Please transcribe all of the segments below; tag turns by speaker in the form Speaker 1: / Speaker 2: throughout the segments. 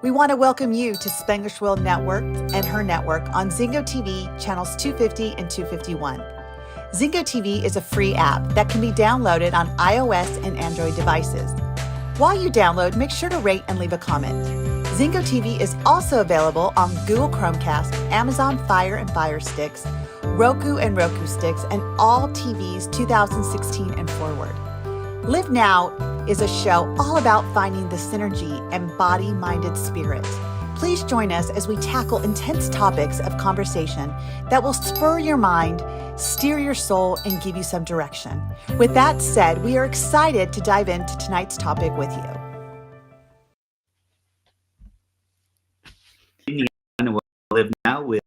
Speaker 1: We want to welcome you to Spanglish World Network and her network on Zingo TV channels 250 and 251. Zingo TV is a free app that can be downloaded on iOS and Android devices. While you download, make sure to rate and leave a comment. Zingo TV is also available on Google Chromecast, Amazon Fire and Fire Sticks, Roku and Roku Sticks, and all TVs 2016 and forward. Live Now is a show all about finding the synergy and body-minded spirit. Please join us as we tackle intense topics of conversation that will spur your mind, steer your soul, and give you some direction. With that said, we are excited to dive into tonight's topic with
Speaker 2: you. Live Now with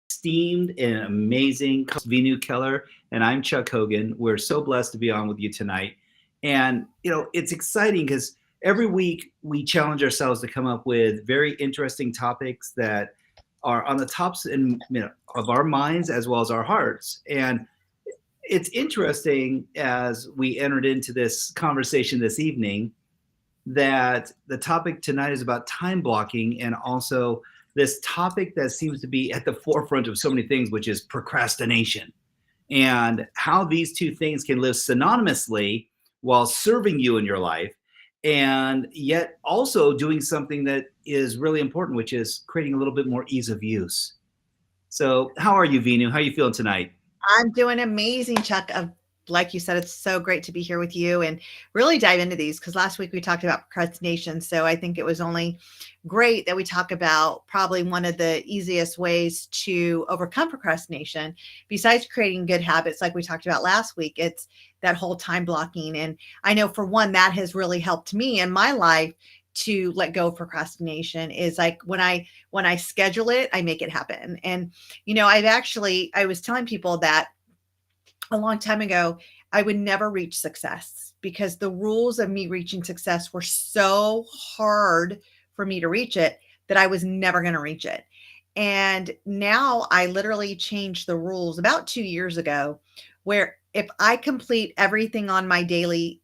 Speaker 2: esteemed and amazing Veenu Keller, and I'm Chuck Hogan. We're so blessed to be on with you tonight. And, it's exciting because every week we challenge ourselves to come up with very interesting topics that are on the tops of our minds as well as our hearts. And it's interesting as we entered into this conversation this evening that the topic tonight is about time blocking, and also this topic that seems to be at the forefront of so many things, which is procrastination, and how these two things can live synonymously while serving you in your life, and yet also doing something that is really important, which is creating a little bit more ease of use. So how are you, Veenu? How are you feeling tonight?
Speaker 1: I'm doing amazing, Chuck. Like you said, it's so great to be here with you and really dive into these, because last week we talked about procrastination. So I think it was only great that we talk about probably one of the easiest ways to overcome procrastination, besides creating good habits like we talked about last week. It's that whole time blocking. And I know for one, that has really helped me in my life to let go of procrastination. Is like when I schedule it, I make it happen. And, I was telling people that a long time ago, I would never reach success because the rules of me reaching success were so hard for me to reach it that I was never going to reach it. And now I literally changed the rules about 2 years ago, where if I complete everything on my daily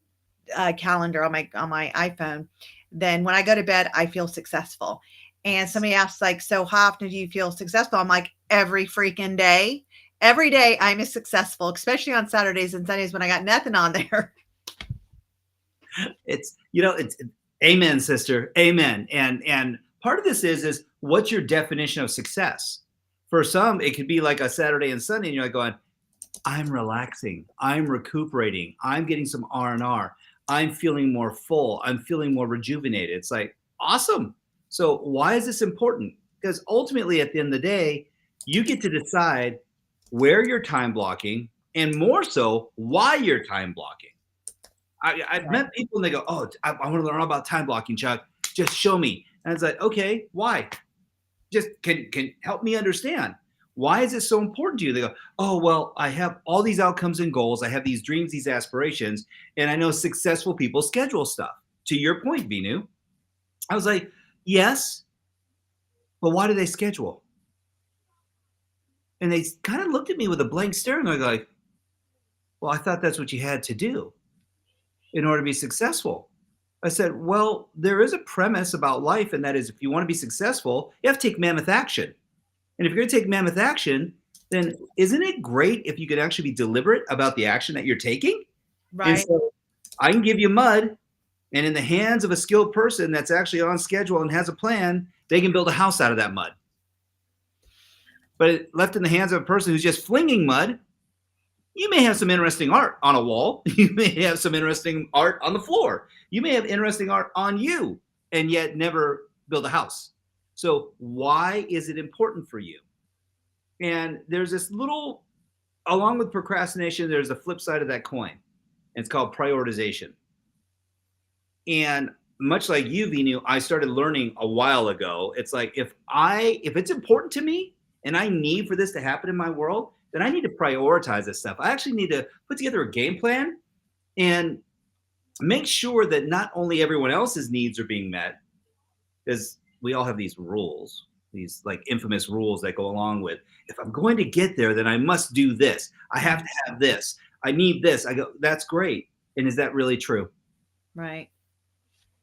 Speaker 1: calendar on my iPhone, then when I go to bed, I feel successful. And somebody asks, like, so how often do you feel successful? I'm like, every freaking day. Every day I'm successful, especially on Saturdays and Sundays when I got nothing on there.
Speaker 2: It's amen, sister. Amen. And part of this is what's your definition of success? For some, it could be like a Saturday and Sunday, and you're like going, I'm relaxing, I'm recuperating, I'm getting some R&R, I'm feeling more full, I'm feeling more rejuvenated. It's like, awesome. So why is this important? Because ultimately, at the end of the day, you get to decide where you're time blocking, and more so, why you're time blocking. I've met people and they go, oh, I want to learn all about time blocking, Chuck. Just show me. And it's like, okay, why? Just can help me understand. Why is it so important to you? They go, oh, well, I have all these outcomes and goals. I have these dreams, these aspirations, and I know successful people schedule stuff. To your point, Veenu, I was like, yes, but why do they schedule? And they kind of looked at me with a blank stare, and they're like, well, I thought that's what you had to do in order to be successful. I said, well, there is a premise about life, and that is if you want to be successful, you have to take mammoth action. And if you're going to take mammoth action, then isn't it great if you could actually be deliberate about the action that you're taking?
Speaker 1: Right.
Speaker 2: And so I can give you mud, and in the hands of a skilled person that's actually on schedule and has a plan, they can build a house out of that mud. But left in the hands of a person who's just flinging mud, you may have some interesting art on a wall. You may have some interesting art on the floor. You may have interesting art on you, and yet never build a house. So why is it important for you? And there's this little, along with procrastination, there's the flip side of that coin. And it's called prioritization. And much like you, Veenu, I started learning a while ago. It's like, if it's important to me, and I need for this to happen in my world, then I need to prioritize this stuff. I actually need to put together a game plan and make sure that not only everyone else's needs are being met, because we all have these rules, these like infamous rules that go along with, if I'm going to get there, then I must do this. I have to have this. I need this. I go, that's great. And is that really true?
Speaker 1: Right.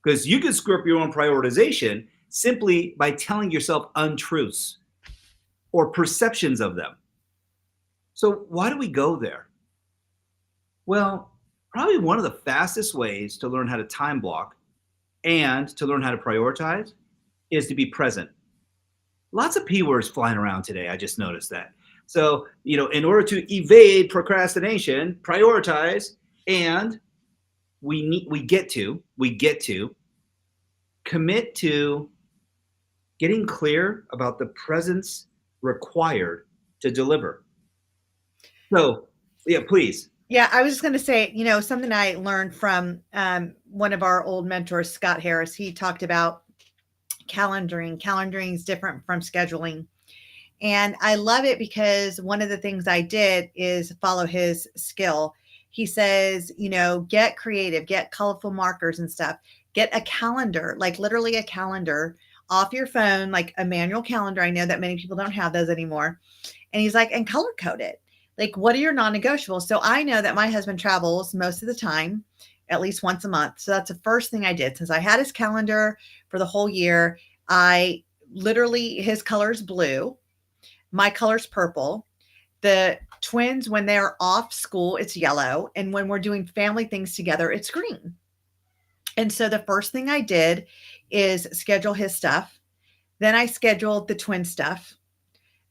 Speaker 2: Because you can screw up your own prioritization simply by telling yourself untruths or perceptions of them. So, why do we go there? Well, probably one of the fastest ways to learn how to time block and to learn how to prioritize is to be present. Lots of P words flying around today. I just noticed that. So, in order to evade procrastination, prioritize, and we get to commit to getting clear about the presence required to deliver. So, yeah, please.
Speaker 1: Yeah, I was just going to say, something I learned from one of our old mentors, Scott Harris. He talked about calendaring. Calendaring is different from scheduling. And I love it because one of the things I did is follow his skill. He says, get creative, get colorful markers and stuff, get a calendar, like literally a calendar off your phone, like a manual calendar. I know that many people don't have those anymore. And he's like, and color code it. Like, what are your non negotiables? So I know that my husband travels most of the time, at least once a month. So that's the first thing I did. Since I had his calendar for the whole year, I literally, his color is blue. My color's purple. The twins, when they're off school, it's yellow. And when we're doing family things together, it's green. And so the first thing I did is schedule his stuff. Then I scheduled the twin stuff.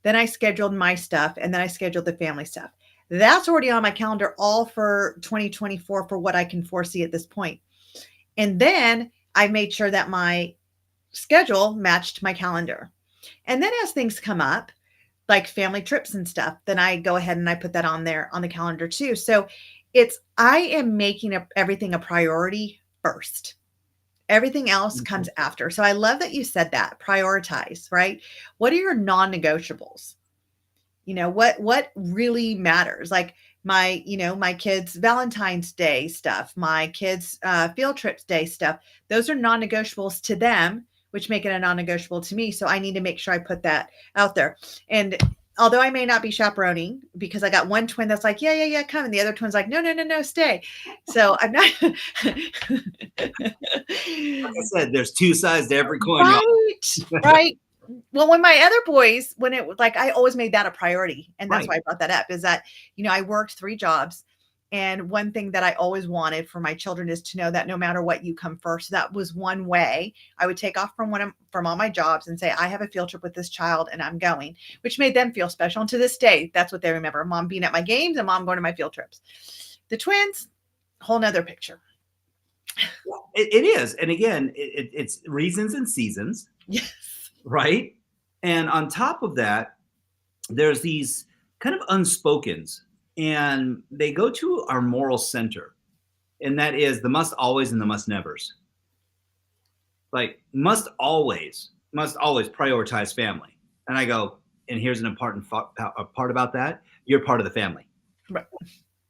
Speaker 1: Then I scheduled my stuff. And then I scheduled the family stuff. That's already on my calendar, all for 2024 for what I can foresee at this point. And then I made sure that my schedule matched my calendar. And then as things come up, like family trips and stuff, then I go ahead and I put that on there on the calendar too. So I am making everything a priority first. Everything else comes after. So I love that you said that. Prioritize, right? What are your non-negotiables? What really matters? Like my kids' Valentine's Day stuff, my kids' field trips day stuff. Those are non-negotiables to them, which make it a non-negotiable to me. So I need to make sure I put that out there. And although I may not be chaperoning, because I got one twin that's like, yeah, come. And the other twin's like, no, stay. So I'm not.
Speaker 2: Like I said, there's two sides to every coin.
Speaker 1: Right. Well, when my other boys, when it was like, I always made that a priority. And that's why I brought that up is that, I worked 3 jobs. And one thing that I always wanted for my children is to know that no matter what, you come first. That was one way I would take off from all my jobs and say, I have a field trip with this child and I'm going, which made them feel special. And to this day, that's what they remember. Mom being at my games and mom going to my field trips. The twins, whole nother picture.
Speaker 2: It is. And again, it's reasons and seasons.
Speaker 1: Yes.
Speaker 2: Right. And on top of that, there's these kind of unspokens, and they go to our moral center. And that is the must always and the must nevers. Like must always prioritize family. And I go, and here's an important part about that. You're part of the family.
Speaker 1: Right.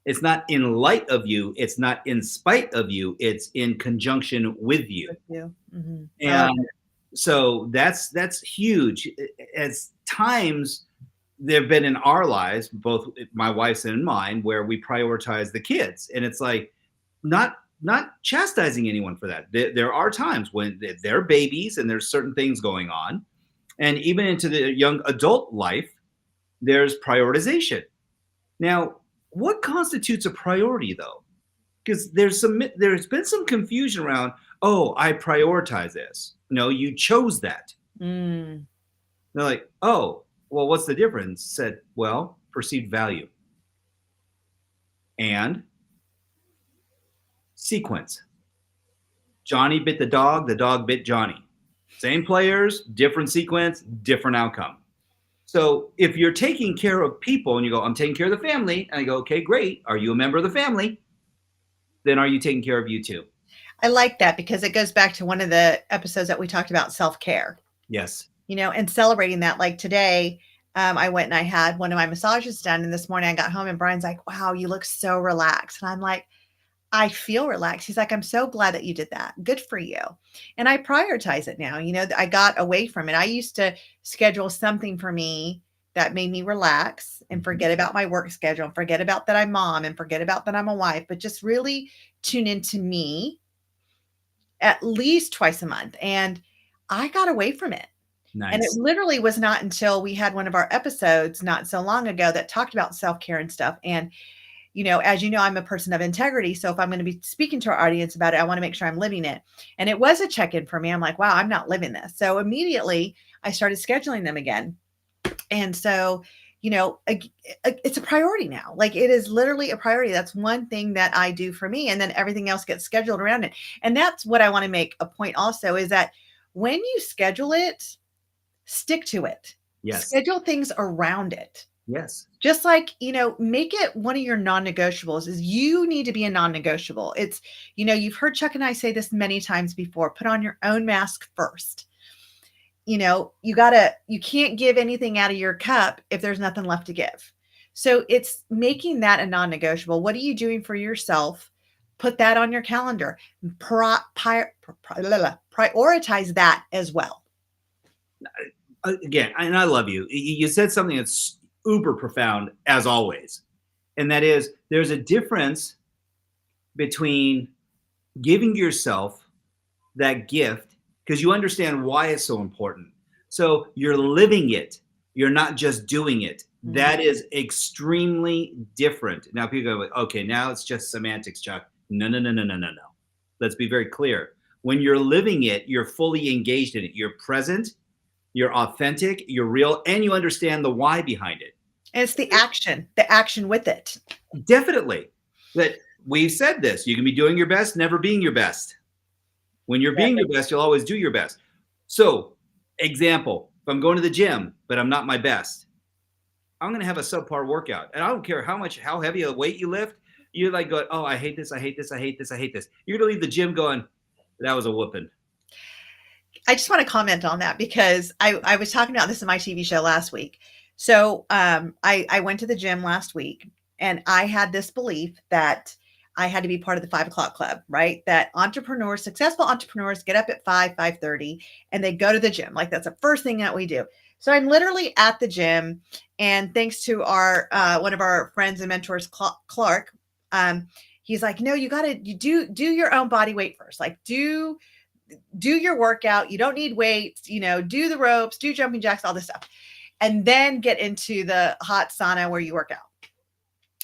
Speaker 2: It's not in light of you. It's not in spite of you. It's in conjunction with you.
Speaker 1: Mm-hmm.
Speaker 2: And so that's huge. As times there have been in our lives, both my wife's and mine, where we prioritize the kids. And it's like not chastising anyone for that. There are times when they're babies and there's certain things going on. And even into the young adult life, there's prioritization. Now, what constitutes a priority though? Because there's been some confusion around, I prioritize this. No, you chose that. They're like, well, what's the difference? Said, well, perceived value and sequence. Johnny bit the dog bit Johnny. Same players, different sequence, different outcome. So if you're taking care of people and you go, I'm taking care of the family, and I go, okay, great. Are you a member of the family? Then are you taking care of you too?
Speaker 1: I like that because it goes back to one of the episodes that we talked about self-care.
Speaker 2: Yes.
Speaker 1: And celebrating that. Like today, I went and I had one of my massages done. And this morning I got home and Brian's like, wow, you look so relaxed. And I'm like, I feel relaxed. He's like, I'm so glad that you did that. Good for you. And I prioritize it now. I got away from it. I used to schedule something for me that made me relax and forget about my work schedule and forget about that I'm mom and forget about that I'm a wife, but just really tune into me at least twice a month. And I got away from it. And it
Speaker 2: Nice.
Speaker 1: literally was not until we had one of our episodes not so long ago that talked about self-care and stuff. And, as you know, I'm a person of integrity. So if I'm going to be speaking to our audience about it, I want to make sure I'm living it. And it was a check-in for me. I'm like, wow, I'm not living this. So immediately I started scheduling them again. And so, it's a priority now. Like it is literally a priority. That's one thing that I do for me. And then everything else gets scheduled around it. And that's what I want to make a point also is that when you schedule it, stick to it.
Speaker 2: Yes.
Speaker 1: Schedule things around it.
Speaker 2: Yes.
Speaker 1: Just like, make it one of your non-negotiables is you need to be a non-negotiable. It's, you've heard Chuck and I say this many times before, put on your own mask first. You can't give anything out of your cup if there's nothing left to give. So it's making that a non-negotiable. What are you doing for yourself? Put that on your calendar. Prioritize that as well.
Speaker 2: Again, and I love you. You said something that's uber profound as always. And that is there's a difference between giving yourself that gift because you understand why it's so important. So you're living it. You're not just doing it.
Speaker 1: Mhm.
Speaker 2: That is extremely different. Now people go, okay, now it's just semantics, Chuck. No. Let's be very clear. When you're living it, you're fully engaged in it. You're present, you're authentic, you're real, and you understand the why behind it.
Speaker 1: And it's the action with it.
Speaker 2: Definitely. That we've said this. You can be doing your best, never being your best. When you're being your best, you'll always do your best. So, example, if I'm going to the gym, but I'm not my best, I'm going to have a subpar workout. And I don't care how heavy a weight you lift. You're like going, oh, I hate this. I hate this. I hate this. I hate this. You're going to leave the gym going, that was a whooping.
Speaker 1: I just want to comment on that because I was talking about this in my TV show last week. So I went to the gym last week and I had this belief that I had to be part of the 5 o'clock club, right? That successful entrepreneurs get up at 5:30 and they go to the gym. Like that's the first thing that we do. So I'm literally at the gym and thanks to our one of our friends and mentors, Clark, he's like, no, you do your own body weight first. Like do your workout. You don't need weights, do the ropes, do jumping jacks, all this stuff. And then get into the hot sauna where you work out.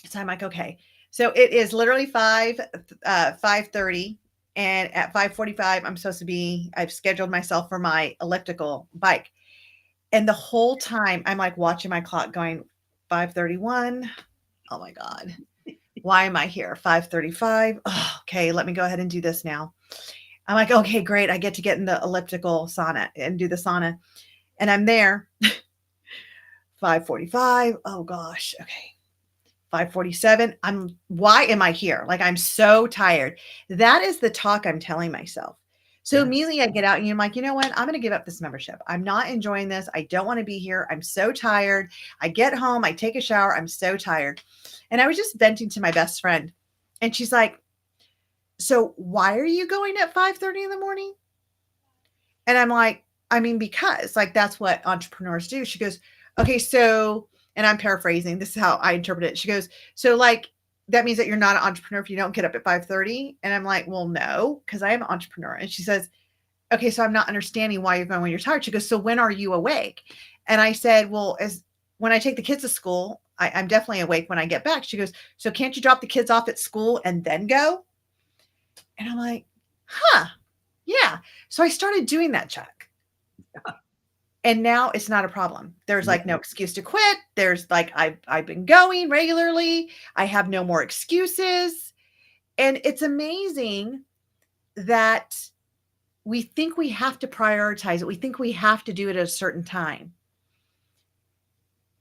Speaker 1: So I'm like, okay. So it is literally 5:30. And at 5:45, I've scheduled myself for my elliptical bike. And the whole time I'm like watching my clock going 5:31. Oh my God. Why am I here? 5:35. Oh, okay. Let me go ahead and do this now. I'm like, okay, great. I get to get in the elliptical sauna and do the sauna. And I'm there. 5:45. Oh gosh. Okay. 5:47. Why am I here? Like I'm so tired. That is the talk I'm telling myself. So
Speaker 2: Yeah.
Speaker 1: immediately I get out and I'm like, you know what? I'm going to give up this membership. I'm not enjoying this. I don't want to be here. I'm so tired. I get home, I take a shower. I'm so tired. And I was just venting to my best friend. And she's like, so why are you going at 5:30 in the morning? And I'm like, I mean, because like, that's what entrepreneurs do. She goes, okay, so, and I'm paraphrasing, this is how I interpret it. She goes, so like, that means that you're not an entrepreneur if you don't get up at 5:30. And I'm like, well, no, because I am an entrepreneur. And she says, okay, so I'm not understanding why you're going when you're tired. She goes, so when are you awake? And I said, well, when I take the kids to school, I'm definitely awake when I get back. She goes, so can't you drop the kids off at school and then go? And I'm like, huh, yeah. So I started doing that, Chuck.
Speaker 2: Yeah.
Speaker 1: And now it's not a problem. There's like no excuse to quit. There's like, I've been going regularly. I have no more excuses. And it's amazing that we think we have to prioritize it. We think we have to do it at a certain time.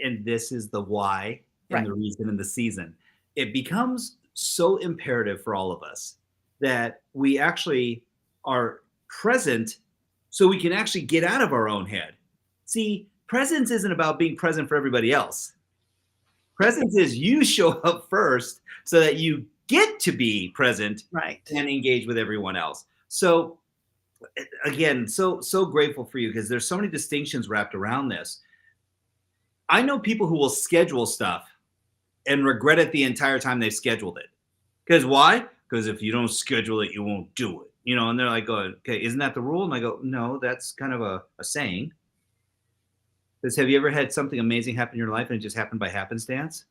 Speaker 2: And this is the why and
Speaker 1: Right.
Speaker 2: the reason and the season. It becomes so imperative for all of us that we actually are present so we can actually get out of our own head. See, presence isn't about being present for everybody else. Presence is you show up first so that you get to be present
Speaker 1: Right.
Speaker 2: and engage with everyone else. So again, so grateful for you because there's so many distinctions wrapped around this. I know people who will schedule stuff and regret it the entire time they've scheduled it. Because why? Because if you don't schedule it, you won't do it. And they're like going, okay, isn't that the rule? And I go, no, that's kind of a saying. Because have you ever had something amazing happen in your life and it just happened by happenstance?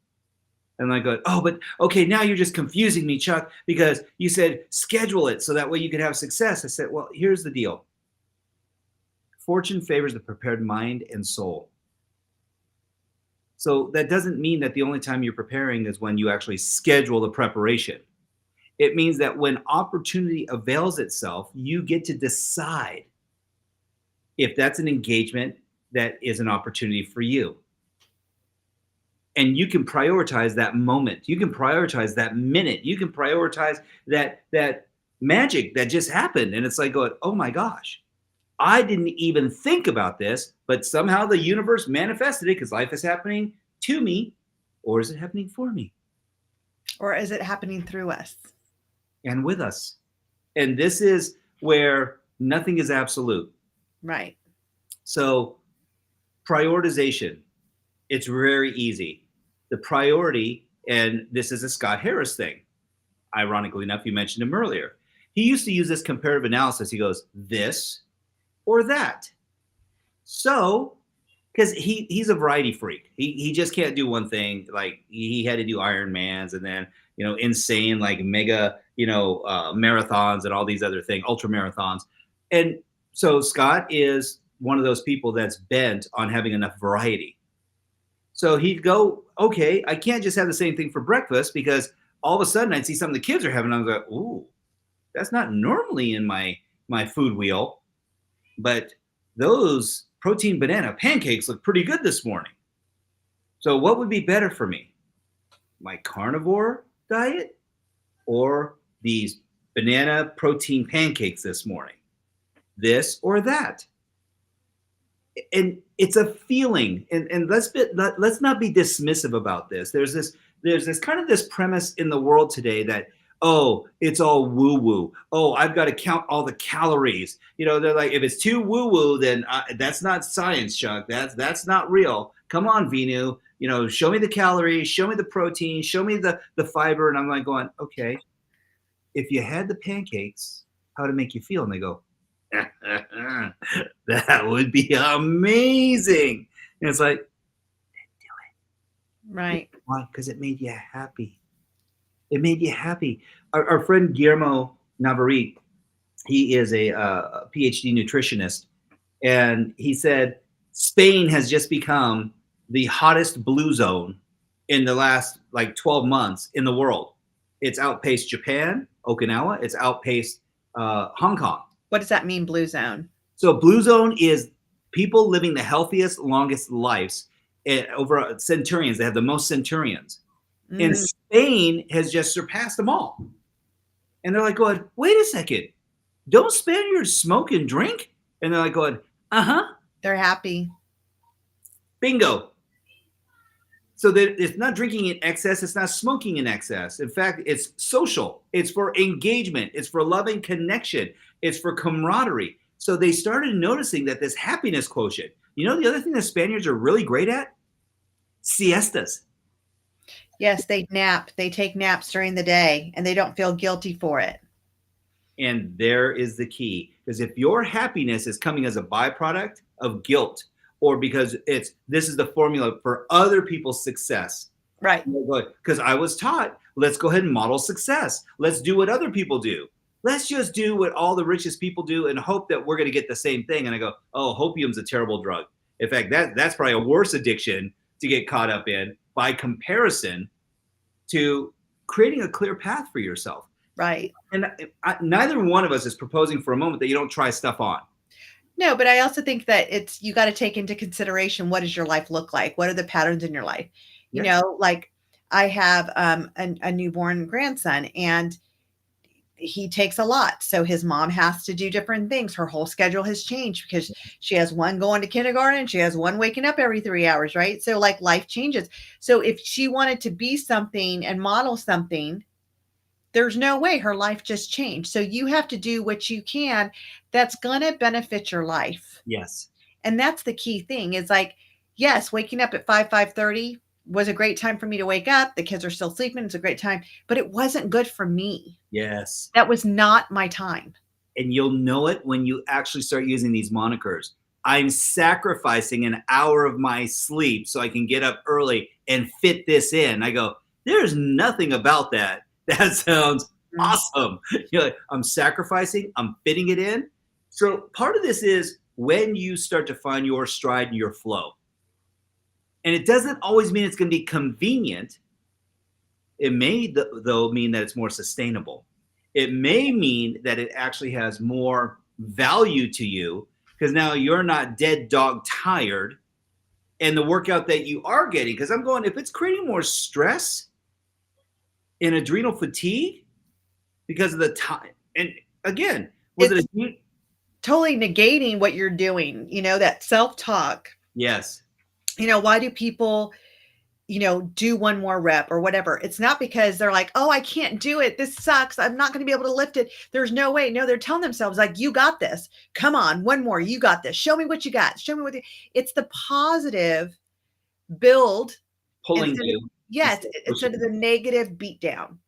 Speaker 2: And I go, oh, but okay, now you're just confusing me, Chuck, because you said schedule it so that way you could have success. I said, well, here's the deal. Fortune favors the prepared mind and soul. So that doesn't mean that the only time you're preparing is when you actually schedule the preparation. It means that when opportunity avails itself, you get to decide if that's an engagement that is an opportunity for you. And you can prioritize that moment. You can prioritize that minute. You can prioritize that magic that just happened. And it's like going, oh my gosh, I didn't even think about this, but somehow the universe manifested it because life is happening to me, or is it happening for me?
Speaker 1: Or is it happening through us?
Speaker 2: And with us. And this is where nothing is absolute.
Speaker 1: Right.
Speaker 2: So prioritization, it's very easy. The priority, and this is a Scott Harris thing. Ironically enough, you mentioned him earlier. He used to use this comparative analysis. He goes, this or that. So, because he's a variety freak. He just can't do one thing. Like he had to do Ironmans and then, insane like mega, marathons and all these other things, ultra marathons. And so Scott is one of those people that's bent on having enough variety. So he'd go, okay, I can't just have the same thing for breakfast because all of a sudden I'd see something the kids are having. I'm like, ooh, that's not normally in my food wheel, but those protein banana pancakes look pretty good this morning. So what would be better for me? My carnivore diet or these banana protein pancakes this morning? This or that? And it's a feeling, and let's not be dismissive about this. There's this kind of this premise in the world today that, oh, it's all woo woo. Oh, I've got to count all the calories. They're like, if it's too woo woo, then that's not science, Chuck. That's not real. Come on, Veenu. Show me the calories, show me the protein, show me the fiber. And I'm like going, okay, if you had the pancakes, how would it make you feel? And they go, that would be amazing. And it's like, do
Speaker 1: it. Right.
Speaker 2: Why? Because it made you happy. It made you happy. Our friend Guillermo Navarrete, he is a PhD nutritionist, and he said Spain has just become the hottest blue zone in the last 12 months in the world. It's outpaced Japan, Okinawa. It's outpaced Hong Kong.
Speaker 1: What does that mean, blue zone?
Speaker 2: So blue zone is people living the healthiest, longest lives over centurions. They have the most centurions. And Spain has just surpassed them all. And they're like going, wait a second, don't Spaniards smoke and drink? And they're like going, uh-huh.
Speaker 1: They're happy.
Speaker 2: Bingo. So that it's not drinking in excess. It's not smoking in excess. In fact, it's social. It's for engagement. It's for loving connection. It's for camaraderie. So they started noticing that this happiness quotient. The other thing the Spaniards are really great at? Siestas.
Speaker 1: Yes, they nap. They take naps during the day, and they don't feel guilty for it.
Speaker 2: And there is the key. Because if your happiness is coming as a byproduct of guilt, or because this is the formula for other people's success.
Speaker 1: Right.
Speaker 2: Because I was taught, let's go ahead and model success. Let's do what other people do. Let's just do what all the richest people do and hope that we're going to get the same thing. And I go, oh, hopium's a terrible drug. In fact, that's probably a worse addiction to get caught up in by comparison to creating a clear path for yourself.
Speaker 1: Right.
Speaker 2: And neither one of us is proposing for a moment that you don't try stuff on.
Speaker 1: No, but I also think that you got to take into consideration, what does your life look like? What are the patterns in your life?
Speaker 2: Yes.
Speaker 1: Like I have a newborn grandson, and he takes a lot. So his mom has to do different things. Her whole schedule has changed because she has one going to kindergarten. She has one waking up every 3 hours, right? So life changes. So if she wanted to be something and model something, there's no way, her life just changed. So you have to do what you can that's going to benefit your life.
Speaker 2: Yes.
Speaker 1: And that's the key thing is yes, waking up at 5:30 was a great time for me to wake up. The kids are still sleeping. It's a great time, but it wasn't good for me.
Speaker 2: Yes.
Speaker 1: That was not my time.
Speaker 2: And you'll know it when you actually start using these monikers. I'm sacrificing an hour of my sleep so I can get up early and fit this in. I go, there's nothing about that. That sounds awesome. You're like, I'm sacrificing, I'm fitting it in. So part of this is when you start to find your stride and your flow. And it doesn't always mean it's going to be convenient. It may, though, mean that it's more sustainable. It may mean that it actually has more value to you because now you're not dead dog tired. And the workout that you are getting, because I'm going, if it's creating more stress and adrenal fatigue because of the time, and again, was it a
Speaker 1: totally negating what you're doing, that self-talk.
Speaker 2: Yes.
Speaker 1: Why do people, do one more rep or whatever? It's not because they're like, oh, I can't do it. This sucks. I'm not going to be able to lift it. There's no way. No, they're telling themselves like, you got this. Come on, one more. You got this. Show me what you got. Show me what it's the positive build.
Speaker 2: Pulling you.
Speaker 1: Yes. Instead of the negative beat down.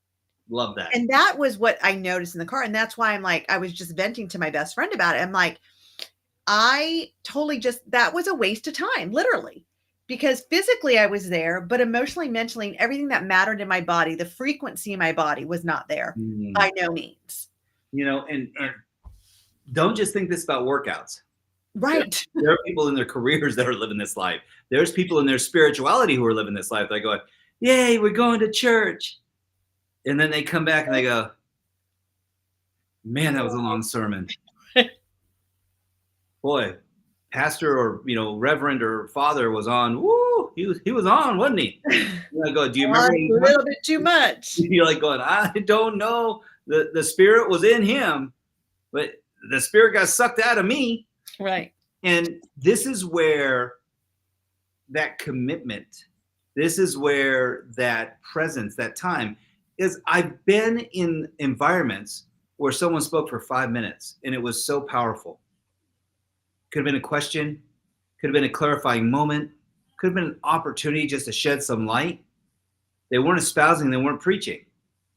Speaker 2: Love that.
Speaker 1: And that was what I noticed in the car. And that's why I'm like, I was just venting to my best friend about it. I'm like, I totally that was a waste of time, literally, because physically I was there, but emotionally, mentally, and everything that mattered in my body, the frequency in my body was not there by no means.
Speaker 2: And don't just think this about workouts.
Speaker 1: Right.
Speaker 2: There are people in their careers that are living this life. There's people in their spirituality who are living this life. They go, yay, we're going to church. And then they come back and they go, man, that was a long sermon. Boy, pastor or reverend or father was on. Woo, he was on, wasn't he? I go, do you remember?
Speaker 1: A little bit too much.
Speaker 2: You're like going, I don't know. The spirit was in him, but the spirit got sucked out of me.
Speaker 1: Right.
Speaker 2: And this is where that commitment, this is where that presence, that time is. I've been in environments where someone spoke for 5 minutes and it was so powerful. Could have been a question, could have been a clarifying moment, could have been an opportunity just to shed some light. They weren't espousing, they weren't preaching,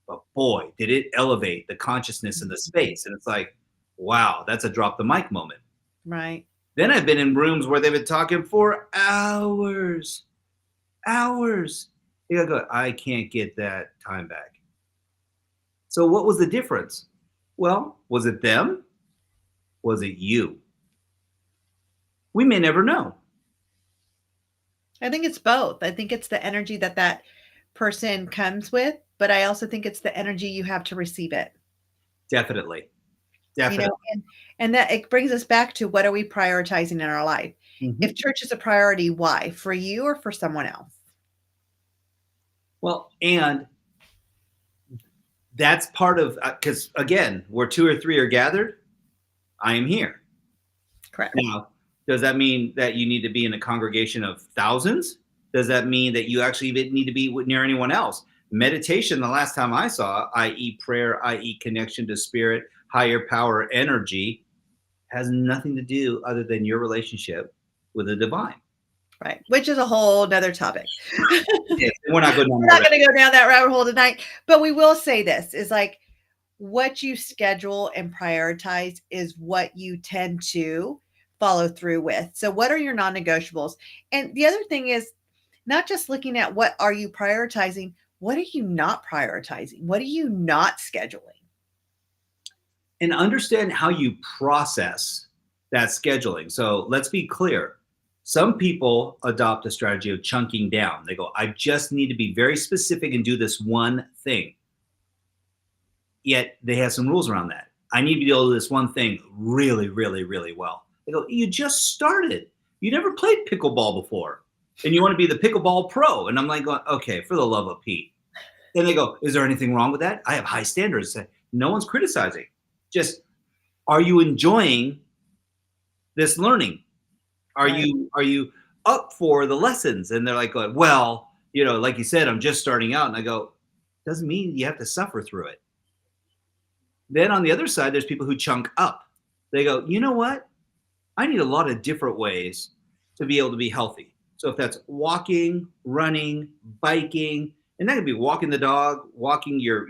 Speaker 2: but boy, did it elevate the consciousness in the space. And it's like, wow, that's a drop the mic moment.
Speaker 1: Right.
Speaker 2: Then I've been in rooms where they've been talking for hours. You gotta go, I can't get that time back. So what was the difference? Well, was it them? Was it you? We may never know.
Speaker 1: I think it's both. I think it's the energy that person comes with, but I also think it's the energy you have to receive it.
Speaker 2: Definitely.
Speaker 1: And that it brings us back to what are we prioritizing in our life? Mm-hmm. If church is a priority, why? For you or for someone else?
Speaker 2: Well, and that's part of, because again, where 2 or 3 are gathered, I am here.
Speaker 1: Correct.
Speaker 2: Now, does that mean that you need to be in a congregation of thousands? Does that mean that you actually need to be near anyone else? Meditation, the last time I saw, i.e. prayer, i.e. connection to spirit, higher power, energy, has nothing to do other than your relationship with the divine.
Speaker 1: Right. Which is a whole nother topic.
Speaker 2: Yes, we're not going
Speaker 1: to go down that rabbit hole tonight, but we will say this is like what you schedule and prioritize is what you tend to follow through with. So what are your non-negotiables? And the other thing is not just looking at what are you prioritizing, what are you not prioritizing? What are you not scheduling?
Speaker 2: And understand how you process that scheduling. So let's be clear. Some people adopt a strategy of chunking down. They go, I just need to be very specific and do this one thing. Yet they have some rules around that. I need to be able to do this one thing really, really, really well. They go, you just started. You never played pickleball before. And you want to be the pickleball pro. And I'm like, going, okay, for the love of Pete. Then they go, is there anything wrong with that? I have high standards. No one's criticizing. Just, are you enjoying this learning? Are you up for the lessons? And they're like, well, like you said, I'm just starting out. And I go, doesn't mean you have to suffer through it. Then on the other side, there's people who chunk up. They go, you know what? I need a lot of different ways to be able to be healthy. So if that's walking, running, biking, and that could be walking the dog, walking your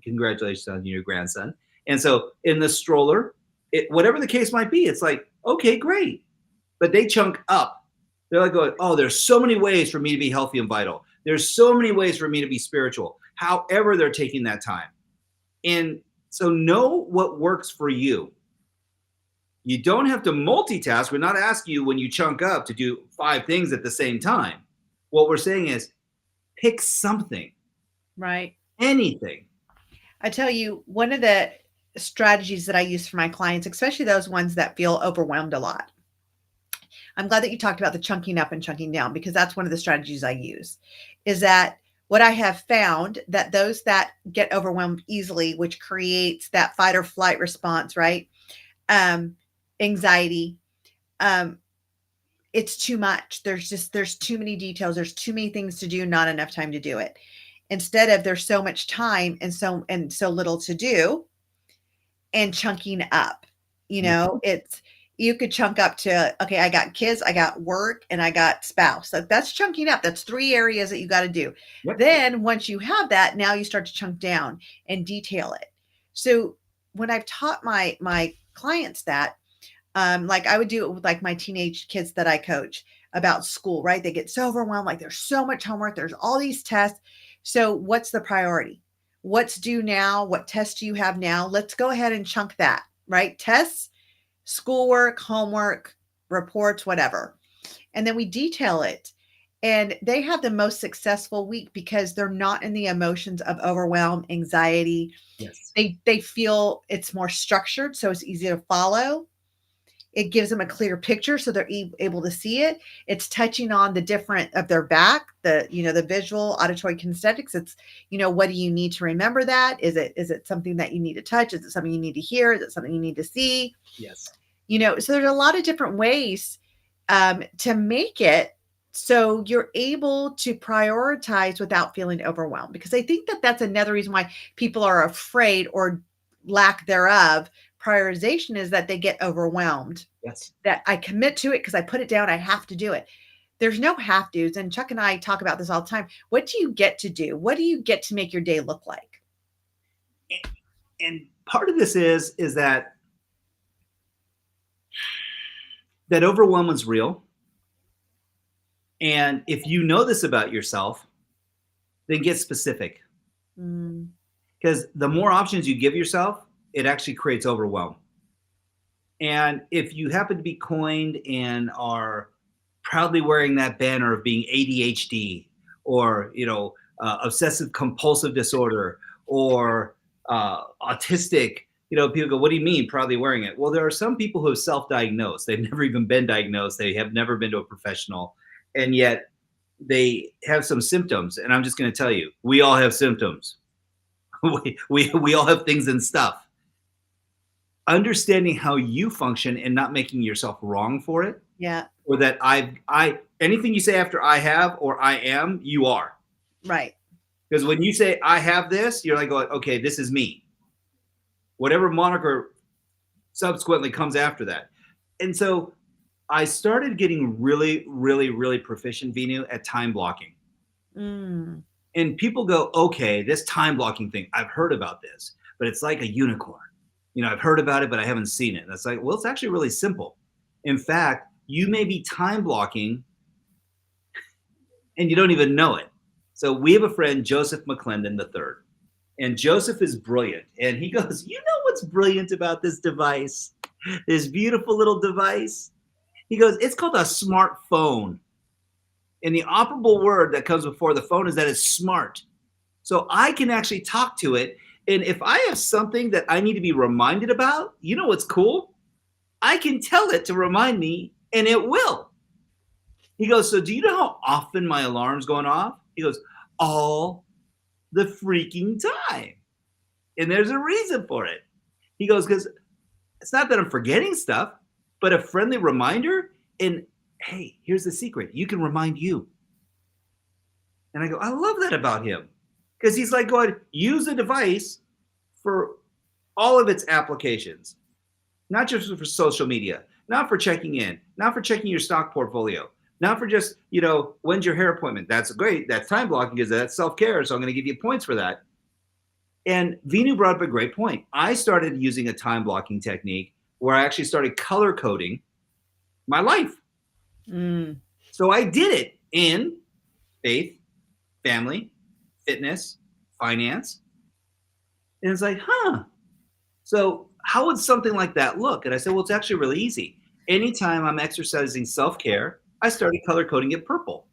Speaker 2: congratulations on your grandson. And so in the stroller, whatever the case might be, it's like, okay, great. But they chunk up. They're like going, oh, there's so many ways for me to be healthy and vital. There's so many ways for me to be spiritual. However, they're taking that time. And so know what works for you. You don't have to multitask. We're not asking you when you chunk up to do 5 things at the same time. What we're saying is pick something,
Speaker 1: Right.
Speaker 2: anything.
Speaker 1: I tell you, one of the strategies that I use for my clients, especially those ones that feel overwhelmed a lot. I'm glad that you talked about the chunking up and chunking down, because that's one of the strategies I use, is that what I have found that those that get overwhelmed easily, which creates that fight or flight response, right? Anxiety, it's too much. There's too many details. There's too many things to do, not enough time to do it. Instead of there's so much time and so little to do, and chunking up. It's you could chunk up to, okay, I got kids, I got work, and I got spouse. That's chunking up. That's 3 areas that you got to do.
Speaker 2: Yep.
Speaker 1: Then once you have that, now you start to chunk down and detail it. So when I've taught my clients that, like I would do it with like my teenage kids that I coach about school, right? They get so overwhelmed, like there's so much homework, there's all these tests. So what's the priority? What's due now? What tests do you have now? Let's go ahead and chunk that, right? Tests, schoolwork, homework, reports, whatever. And then we detail it. And they have the most successful week because they're not in the emotions of overwhelm, anxiety.
Speaker 2: Yes.
Speaker 1: They feel it's more structured, so it's easy to follow. It gives them a clear picture so they're able to see it. It's touching on the different of their back, the visual, auditory, kinesthetics. It's, what do you need to remember that? Is it something that you need to touch? Is it something you need to hear? Is it something you need to see?
Speaker 2: Yes.
Speaker 1: So there's a lot of different ways to make it so you're able to prioritize without feeling overwhelmed. Because I think that that's another reason why people are afraid or lack thereof prioritization, is that they get overwhelmed.
Speaker 2: Yes.
Speaker 1: That I commit to it because I put it down. I have to do it. There's no have to's. And Chuck and I talk about this all the time. What do you get to do? What do you get to make your day look like?
Speaker 2: And part of this is that overwhelm is real. And if you know this about yourself, then get specific. Because the more options you give yourself, it actually creates overwhelm. And if you happen to be coined and are proudly wearing that banner of being ADHD or, obsessive compulsive disorder or autistic, people go, what do you mean proudly wearing it? Well, there are some people who have self-diagnosed. They've never even been diagnosed. They have never been to a professional. And yet they have some symptoms. And I'm just going to tell you, we all have symptoms. we all have things and stuff. Understanding how you function and not making yourself wrong for it.
Speaker 1: Yeah.
Speaker 2: Or that anything you say after I have or I am, you are.
Speaker 1: Right.
Speaker 2: Because when you say I have this, you're like going, okay, this is me. Whatever moniker subsequently comes after that. And so I started getting really, really, really proficient, Veenu, at time blocking. And people go, okay, this time blocking thing, I've heard about this, but it's like a unicorn. I've heard about it, but I haven't seen it. And it's like, well, it's actually really simple. In fact, you may be time blocking and you don't even know it. So we have a friend, Joseph McClendon III. And Joseph is brilliant. And he goes, you know what's brilliant about this device? This beautiful little device? He goes, it's called a smartphone. And the operable word that comes before the phone is that it's smart. So I can actually talk to it. And if I have something that I need to be reminded about, you know what's cool? I can tell it to remind me, and it will. He goes, so do you know how often my alarm's going off? He goes, all the freaking time. And there's a reason for it. He goes, because it's not that I'm forgetting stuff, but a friendly reminder. And hey, here's the secret. You can remind you. And I go, I love that about him. Because he's like going, use the device for all of its applications, not just for social media, not for checking in, not for checking your stock portfolio, not for just, when's your hair appointment? That's great. That's time blocking because that's self-care. So I'm going to give you points for that. And Veenu brought up a great point. I started using a time blocking technique where I actually started color coding my life.
Speaker 1: Mm.
Speaker 2: So I did it in faith, family, fitness, finance. And it's like, so how would something like that look? And I said, well, it's actually really easy. Anytime I'm exercising self-care, I started color coding it purple.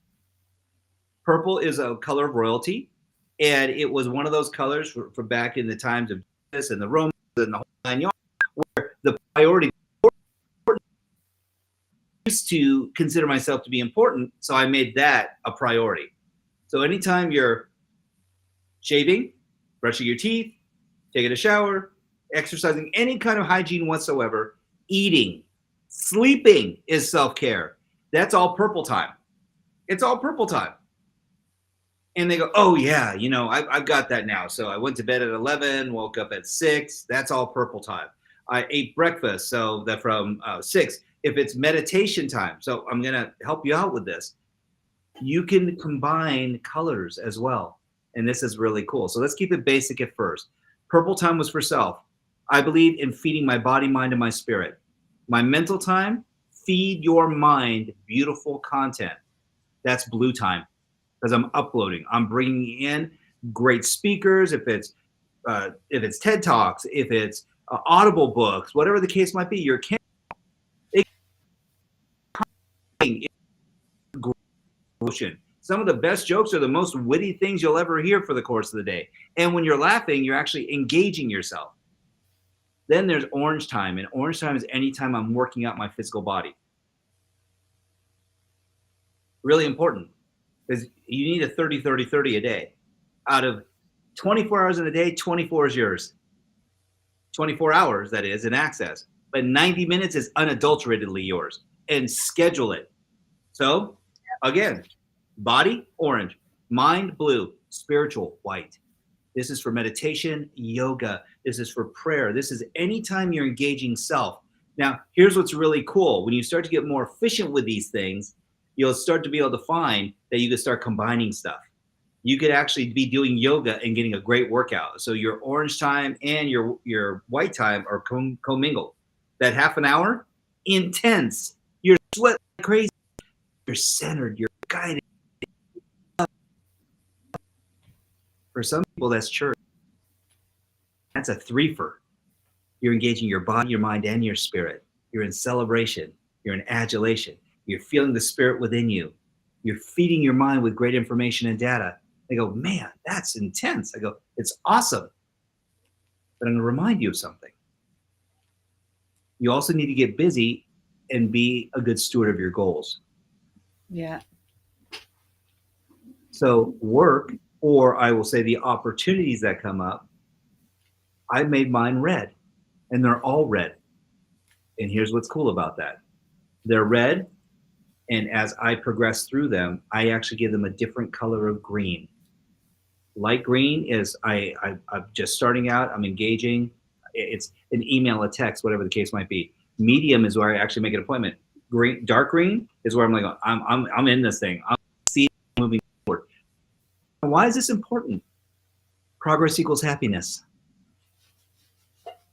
Speaker 2: Purple is a color of royalty. And it was one of those colors for back in the times of Jesus and the Romans and the whole 9 yards, where the priority used to consider myself to be important. So I made that a priority. So anytime you're shaving, brushing your teeth, taking a shower, exercising, any kind of hygiene whatsoever, eating, sleeping is self-care. That's all purple time. It's all purple time. And they go, oh yeah, I've got that now. So I went to bed at 11, woke up at 6. That's all purple time. I ate breakfast, so that from 6. If it's meditation time, so I'm gonna help you out with this. You can combine colors as well, and this is really cool. So let's keep it basic at first. Purple time was for self. I believe in feeding my body, mind, and my spirit. My mental time, feed your mind beautiful content. That's blue time, because I'm uploading. I'm bringing in great speakers. If it's TED Talks, if it's Audible books, whatever the case might be, your emotion. Some of the best jokes are the most witty things you'll ever hear for the course of the day. And when you're laughing, you're actually engaging yourself. Then there's orange time, and orange time is anytime I'm working out my physical body. Really important, because you need a 30-30-30 a day. Out of 24 hours in a day, 24 is yours. 24 hours, that is, in access. But 90 minutes is unadulteratedly yours. And schedule it. So, again, body, orange. Mind, blue. Spiritual, white. This is for meditation, yoga. This is for prayer. This is anytime you're engaging self. Now, here's what's really cool. When you start to get more efficient with these things, you'll start to be able to find that you can start combining stuff. You could actually be doing yoga and getting a great workout. So your orange time and your white time are commingled. That half an hour, intense. You're sweating like crazy. You're centered. You're guided. For some people, that's church. That's a threefer. You're engaging your body, your mind, and your spirit. You're in celebration. You're in adulation. You're feeling the spirit within you. You're feeding your mind with great information and data. They go, man, that's intense. I go, it's awesome. But I'm going to remind you of something. You also need to get busy and be a good steward of your goals.
Speaker 1: Yeah.
Speaker 2: So work, or I will say the opportunities that come up, I made mine red, and they're all red. And here's what's cool about that. They're red, and as I progress through them, I actually give them a different color of green. Light green is I'm just starting out, I'm engaging. It's an email, a text, whatever the case might be. Medium is where I actually make an appointment. Green, dark green is where I'm like, I'm in this thing. I'm moving forward. Why is this important? Progress equals happiness.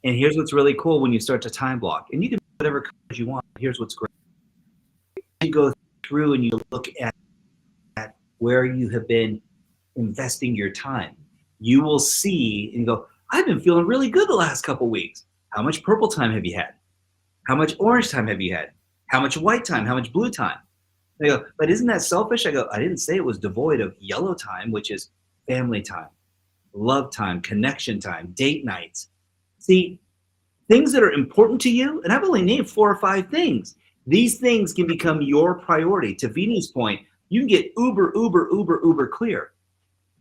Speaker 2: And here's what's really cool when you start to time block. And you can do whatever colors you want. Here's what's great. You go through and you look at where you have been investing your time. You will see and go, I've been feeling really good the last couple of weeks. How much purple time have you had? How much orange time have you had? How much white time? How much blue time? They go, but isn't that selfish? I go, I didn't say it was devoid of yellow time, which is family time, love time, connection time, date nights. See, things that are important to you, and I've only named 4 or 5 things. These things can become your priority. To Veenu's point, you can get uber clear.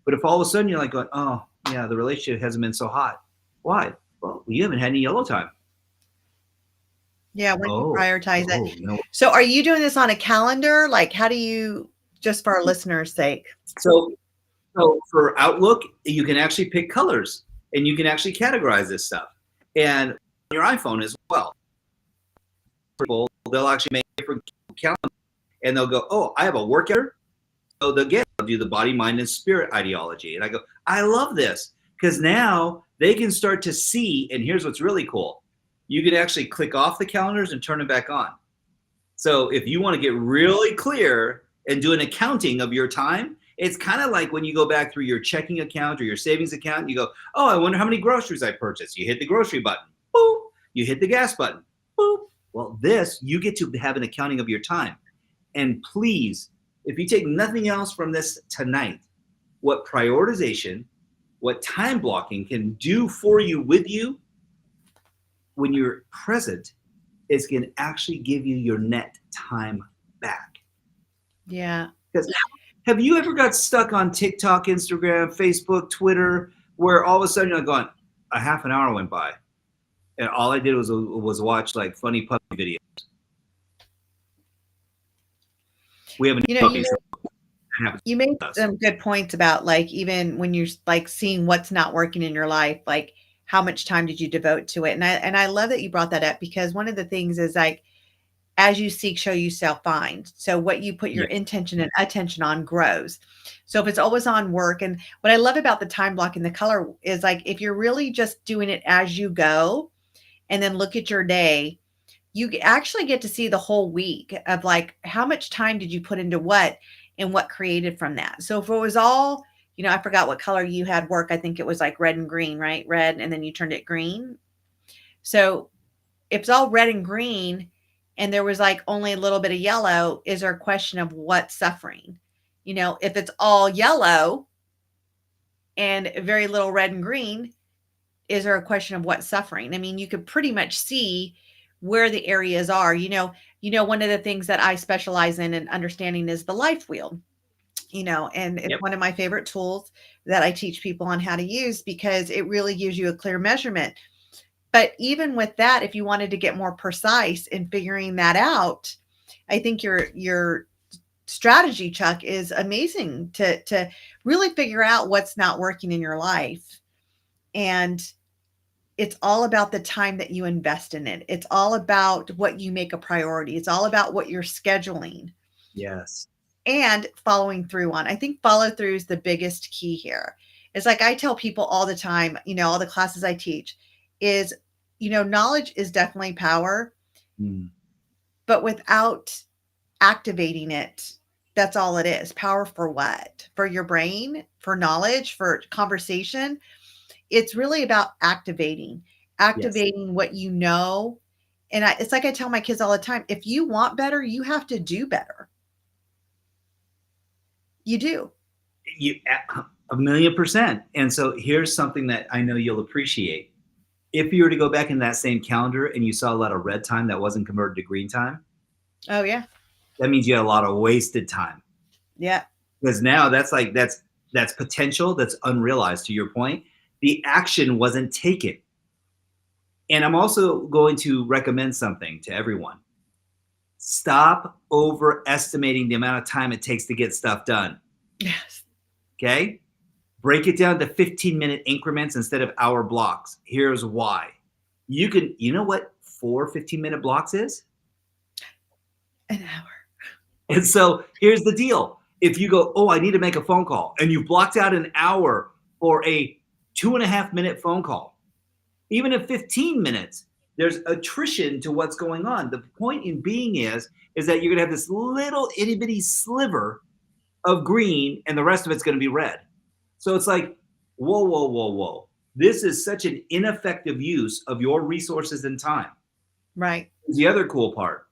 Speaker 2: But if all of a sudden you're like going, oh, yeah, the relationship hasn't been so hot. Why? Well, you haven't had any yellow time.
Speaker 1: Yeah, when you prioritize it.
Speaker 2: No.
Speaker 1: So are you doing this on a calendar? Like, how do you, just for our listeners' sake?
Speaker 2: So for Outlook, you can actually pick colors, and you can actually categorize this stuff. And on your iPhone as well. They'll actually make different calendars, and they'll go, oh, I have a workout. So they'll do the body, mind, and spirit ideology. And I go, I love this. because now they can start to see, and here's what's really cool. You can actually click off the calendars and turn them back on. So if you want to get really clear and do an accounting of your time, it's kind of like when you go back through your checking account or your savings account, and you go, oh, I wonder how many groceries I purchased. You hit the grocery button, boop. You hit the gas button, boop. Well, you get to have an accounting of your time. And please, if you take nothing else from this tonight, what prioritization, what time blocking can do for you with you when you're present is going to actually give you your net time back.
Speaker 1: Yeah.
Speaker 2: Because have you ever got stuck on TikTok, Instagram, Facebook, Twitter, where all of a sudden you're going, a half an hour went by, and all I did was watch like funny puppy videos. We have
Speaker 1: you made some good points about like even when you're like seeing what's not working in your life, like how much time did you devote to it? And I love that you brought that up, because one of the things is like, as you seek, show you shall find. So what you put your intention and attention on grows. So if it's always on work, and what I love about the time block and the color is like, if you're really just doing it as you go and then look at your day, you actually get to see the whole week of like, how much time did you put into what and what created from that. So if it was all, I forgot what color you had work. I think it was like red and green, right? Red. And then you turned it green. So if it's all red and green, and there was like only a little bit of yellow, is there a question of what's suffering? If it's all yellow and very little red and green, is there a question of what's suffering? I mean, you could pretty much see where the areas are. One of the things that I specialize in understanding is the life wheel, and it's one of my favorite tools that I teach people on how to use, because it really gives you a clear measurement. But even with that, if you wanted to get more precise in figuring that out, I think your strategy, Chuck, is amazing to really figure out what's not working in your life. And it's all about the time that you invest in it. It's all about what you make a priority. It's all about what you're scheduling.
Speaker 2: Yes.
Speaker 1: And following through on. I think follow through is the biggest key here. It's like I tell people all the time, all the classes I teach is, knowledge is definitely power, but without activating it, that's all it is. Power for what? For your brain, for knowledge, for conversation. It's really about activating what you know. And it's like I tell my kids all the time, if you want better, you have to do better. You do.
Speaker 2: You 1,000,000%. And so here's something that I know you'll appreciate. If you were to go back in that same calendar and you saw a lot of red time that wasn't converted to green time.
Speaker 1: Oh yeah.
Speaker 2: That means you had a lot of wasted time.
Speaker 1: Yeah.
Speaker 2: Because now that's potential that's unrealized, to your point. The action wasn't taken. And I'm also going to recommend something to everyone. Stop overestimating the amount of time it takes to get stuff done.
Speaker 1: Yes.
Speaker 2: Okay? Break it down to 15-minute increments instead of hour blocks. Here's why. You know what 4 15-minute blocks is?
Speaker 1: An hour.
Speaker 2: And so here's the deal. If you go, oh, I need to make a phone call, and you blocked out an hour for a 2.5-minute phone call, even at 15 minutes, there's attrition to what's going on. The point in being is that you're going to have this little itty bitty sliver of green, and the rest of it's going to be red. So it's like, whoa. This is such an ineffective use of your resources and time.
Speaker 1: Right.
Speaker 2: The other cool part,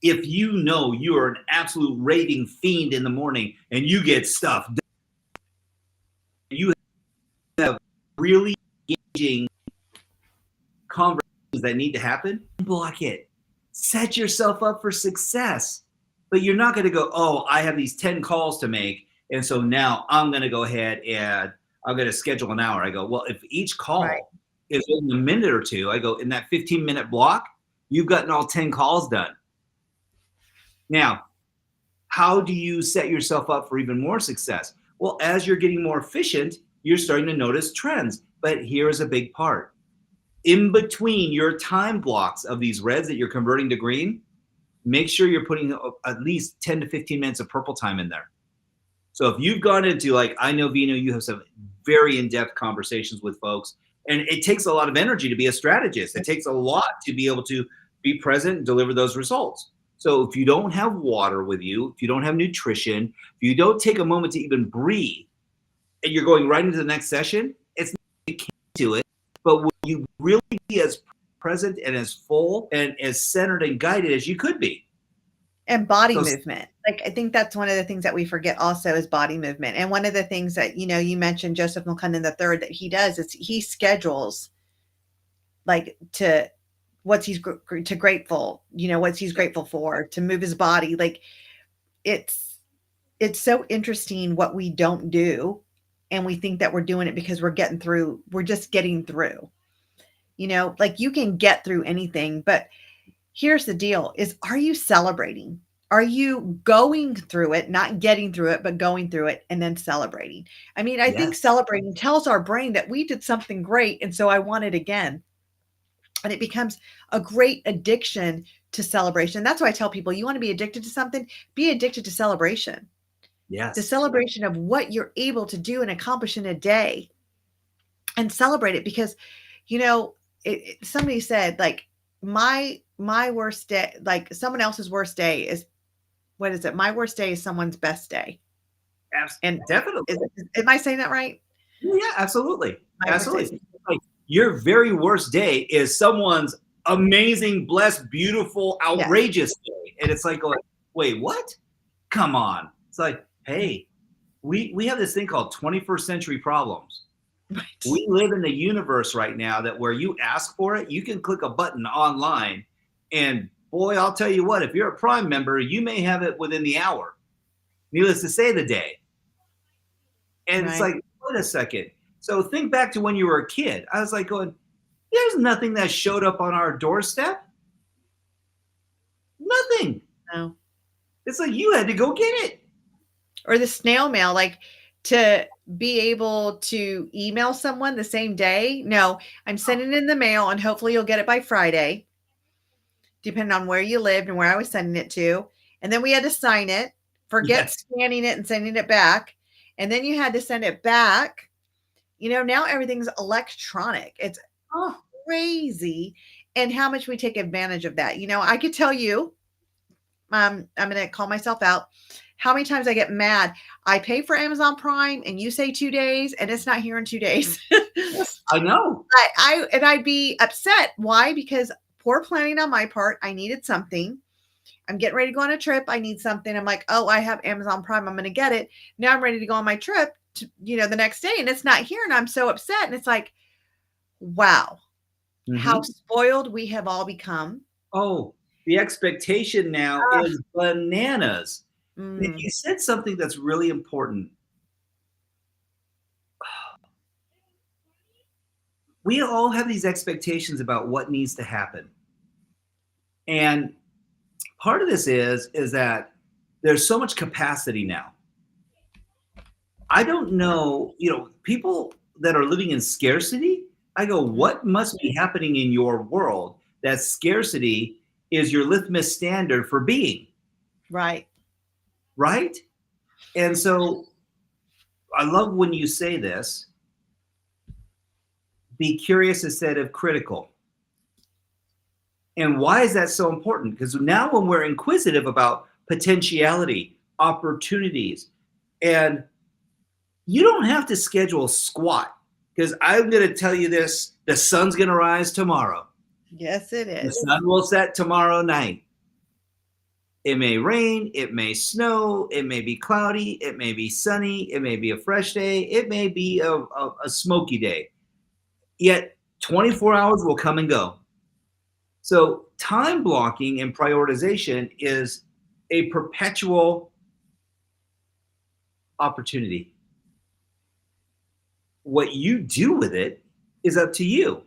Speaker 2: if you know you are an absolute raving fiend in the morning and you get stuff done, you have really engaging conversations that need to happen, block it. Set yourself up for success. But you're not going to go, oh, I have these 10 calls to make, and so now I'm going to go ahead and I'm going to schedule an hour. I go, well, if each call is in a minute or two, I go, in that 15-minute block, you've gotten all 10 calls done. Now, how do you set yourself up for even more success? Well, as you're getting more efficient, you're starting to notice trends. But here's a big part. In between your time blocks of these reds that you're converting to green, make sure you're putting at least 10 to 15 minutes of purple time in there. So if you've gone into, like, I know, Veenu, you have some very in-depth conversations with folks, and it takes a lot of energy to be a strategist. It takes a lot to be able to be present and deliver those results. So if you don't have water with you, if you don't have nutrition, if you don't take a moment to even breathe, and you're going right into the next session, it's not you can't do it, but will you really be as present and as full and as centered and guided as you could be?
Speaker 1: And body
Speaker 2: So
Speaker 1: movement. Like, I think that's one of the things that we forget also is body movement. And one of the things that, you mentioned Joseph McClendon III that he does is he schedules like to what's he's to grateful, what's he's grateful for, to move his body. Like it's so interesting what we don't do. And we think that we're doing it because we're just getting through, like you can get through anything, but here's the deal is, are you celebrating? Are you going through it, not getting through it, but going through it and then celebrating? I mean, I think
Speaker 2: yes,
Speaker 1: celebrating tells our brain that we did something great. And so I want it again. And it becomes a great addiction to celebration. That's why I tell people, you want to be addicted to something, be addicted to celebration. The
Speaker 2: yes,
Speaker 1: celebration of what you're able to do and accomplish in a day, and celebrate it because, somebody said like my worst day, like someone else's worst day is, what is it? My worst day is someone's best day. And
Speaker 2: definitely.
Speaker 1: am I saying that right?
Speaker 2: Yeah, absolutely.
Speaker 1: My worst day is,
Speaker 2: Absolutely. Like, your very worst day is someone's amazing, blessed, beautiful,
Speaker 1: yes.
Speaker 2: outrageous day. And it's like, going, wait, what? Come on. It's like, hey, we have this thing called 21st century problems.
Speaker 1: Right.
Speaker 2: We live in the universe right now that where you ask for it, you can click a button online. And boy, I'll tell you what, if you're a Prime member, you may have it within the hour. Needless to say, the day. And it's
Speaker 1: Right.
Speaker 2: like, wait a second. So think back to when you were a kid. I was like going, there's nothing that showed up on our doorstep. Nothing.
Speaker 1: No.
Speaker 2: It's like you had to go get it.
Speaker 1: Or the snail mail, like to be able to email someone the same day. No, I'm sending it in the mail and hopefully you'll get it by Friday, depending on where you lived and where I was sending it to. And then we had to sign it, forget
Speaker 2: Yes.
Speaker 1: scanning it and sending it back. And then you had to send it back. Now everything's electronic. It's crazy. And how much we take advantage of that. I could tell you, I'm going to call myself out, how many times I get mad. I pay for Amazon Prime and you say 2 days and it's not here in 2 days.
Speaker 2: Yes, I know.
Speaker 1: I'd be upset. Why? Because poor planning on my part. I needed something. I'm getting ready to go on a trip. I need something. I'm like, oh, I have Amazon Prime. I'm going to get it. Now I'm ready to go on my trip to, the next day and it's not here. And I'm so upset. And it's like, wow, how spoiled we have all become.
Speaker 2: Oh, the expectation now is bananas.
Speaker 1: Mm.
Speaker 2: You said something that's really important. We all have these expectations about what needs to happen. And part of this is that there's so much capacity now. I don't know, people that are living in scarcity, I go, what must be happening in your world that scarcity is your litmus standard for being?
Speaker 1: Right.
Speaker 2: Right? And so I love when you say this, be curious instead of critical. And why is that so important? Because now when we're inquisitive about potentiality, opportunities, and you don't have to schedule squat, because I'm going to tell you this, the sun's going to rise tomorrow.
Speaker 1: Yes, it is.
Speaker 2: The sun will set tomorrow night. It may rain, it may snow, it may be cloudy, it may be sunny, it may be a fresh day, it may be a smoky day. Yet 24 hours will come and go. So time blocking and prioritization is a perpetual opportunity. What you do with it is up to you.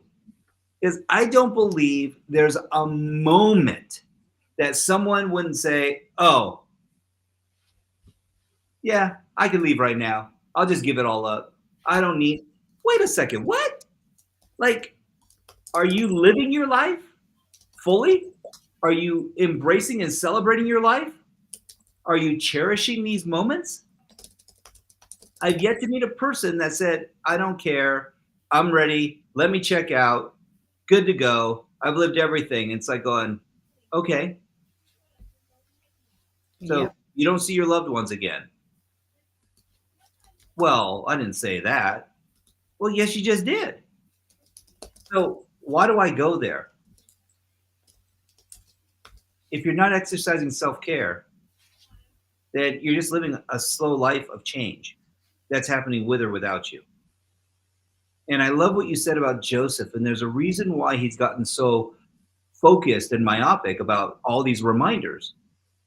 Speaker 2: Because I don't believe there's a moment that someone wouldn't say, oh, yeah, I can leave right now. I'll just give it all up. I don't need, wait a second, what? Like, are you living your life fully? Are you embracing and celebrating your life? Are you cherishing these moments? I've yet to meet a person that said, I don't care. I'm ready. Let me check out. Good to go. I've lived everything. It's like going, okay, so
Speaker 1: Yep.
Speaker 2: you don't see your loved ones again. Well, I didn't say that. Well, yes, you just did. So why do I go there? If you're not exercising self care, then you're just living a slow life of change that's happening with or without you. And I love what you said about Joseph. And there's a reason why he's gotten so focused and myopic about all these reminders,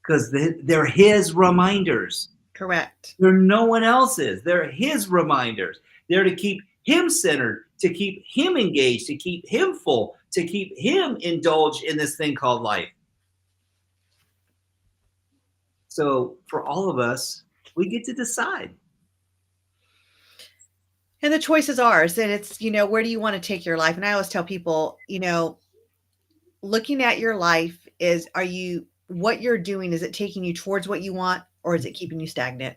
Speaker 2: because they're his reminders.
Speaker 1: Correct.
Speaker 2: They're no one else's. They're his reminders. They're to keep him centered, to keep him engaged, to keep him full, to keep him indulged in this thing called life. So for all of us, we get to decide.
Speaker 1: And the choice is ours. And it's, where do you want to take your life? And I always tell people, looking at your life is, what you're doing, is it taking you towards what you want, or is it keeping you stagnant?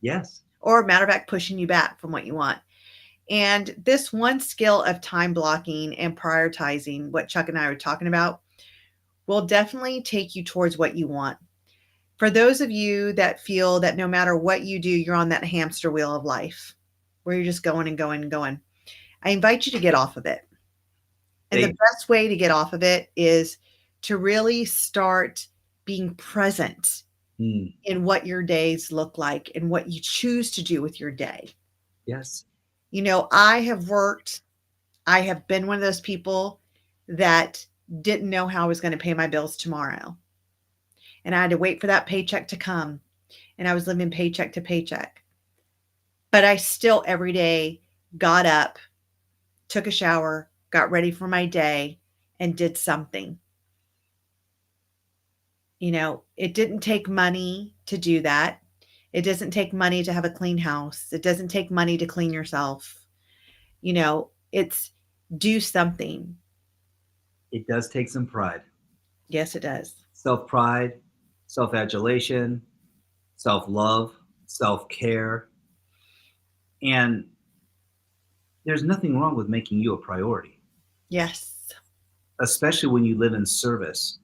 Speaker 2: Yes.
Speaker 1: Or matter of fact, pushing you back from what you want? And this one skill of time blocking and prioritizing, what Chuck and I were talking about, will definitely take you towards what you want. For those of you that feel that no matter what you do, you're on that hamster wheel of life where you're just going and going and going, I invite you to get off of it. And the best way to get off of it is to really start being present in what your days look like and what you choose to do with your day.
Speaker 2: Yes.
Speaker 1: I have been one of those people that didn't know how I was going to pay my bills tomorrow. And I had to wait for that paycheck to come. And I was living paycheck to paycheck. But I still every day got up, took a shower, got ready for my day, and did something. It didn't take money to do that. It doesn't take money to have a clean house. It doesn't take money to clean yourself. It's do something.
Speaker 2: It does take some pride.
Speaker 1: Yes, it does.
Speaker 2: Self-pride, self-adulation, self-love, self-care. And there's nothing wrong with making you a priority.
Speaker 1: Yes.
Speaker 2: Especially when you live in service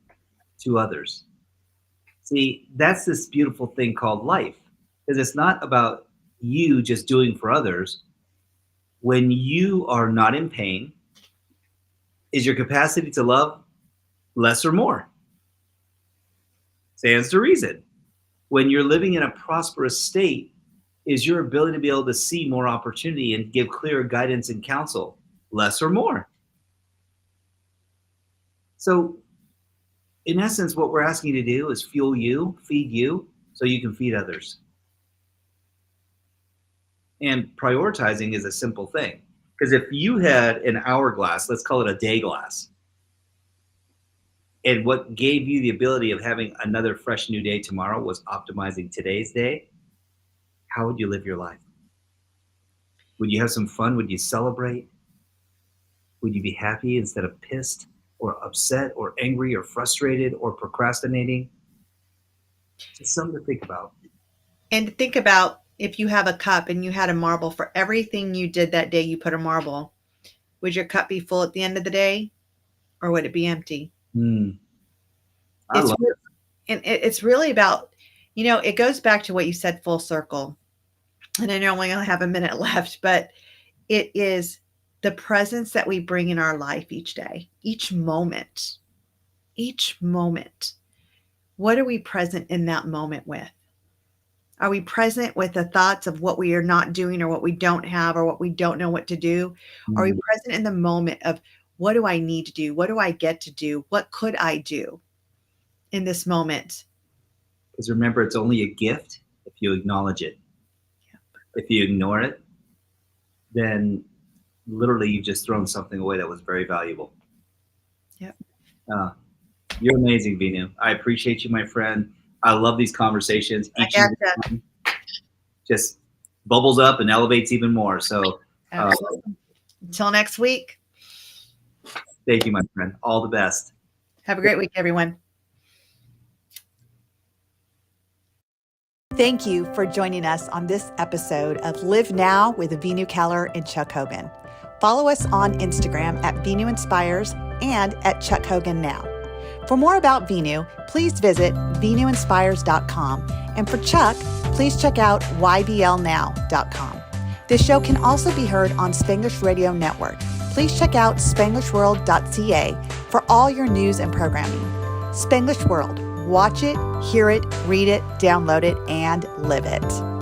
Speaker 2: to others. See, that's this beautiful thing called life, because it's not about you just doing for others. When you are not in pain, is your capacity to love less or more? Stands to reason. When you're living in a prosperous state, is your ability to be able to see more opportunity and give clear guidance and counsel less or more? So, in essence, what we're asking you to do is fuel you, feed you, so you can feed others. And prioritizing is a simple thing. Because if you had an hourglass, let's call it a day glass, and what gave you the ability of having another fresh new day tomorrow was optimizing today's day, how would you live your life? Would you have some fun? Would you celebrate? Would you be happy instead of pissed or upset or angry or frustrated or procrastinating? Just something to think about.
Speaker 1: And think about, if you have a cup and you had a marble, for everything you did that day, you put a marble. Would your cup be full at the end of the day, or would it be empty?
Speaker 2: I love it.
Speaker 1: And it's really about, it goes back to what you said, full circle. And I know we only have a minute left, but it is the presence that we bring in our life each day, each moment. What are we present in that moment with? Are we present with the thoughts of what we are not doing, or what we don't have, or what we don't know what to do? Are we present in the moment of, what do I need to do? What do I get to do? What could I do in this moment?
Speaker 2: Because remember, it's only a gift if you acknowledge it. If you ignore it, then literally you've just thrown something away that was very valuable.
Speaker 1: Yep.
Speaker 2: You're amazing, Veenu. I appreciate you, my friend. I love these conversations. Each just bubbles up and elevates even more. So
Speaker 1: until next week.
Speaker 2: Thank you, my friend. All the best.
Speaker 1: Have a great week, everyone. Thank you for joining us on this episode of Live Now with Veenu Keller and Chuck Hogan. Follow us on Instagram at Veenu Inspires and at Chuck Hogan Now. For more about Veenu, please visit VeenuInspires.com. And for Chuck, please check out YBLNow.com. This show can also be heard on Spanglish Radio Network. Please check out SpanglishWorld.ca for all your news and programming. Spanglish World. Watch it, hear it, read it, download it, and live it.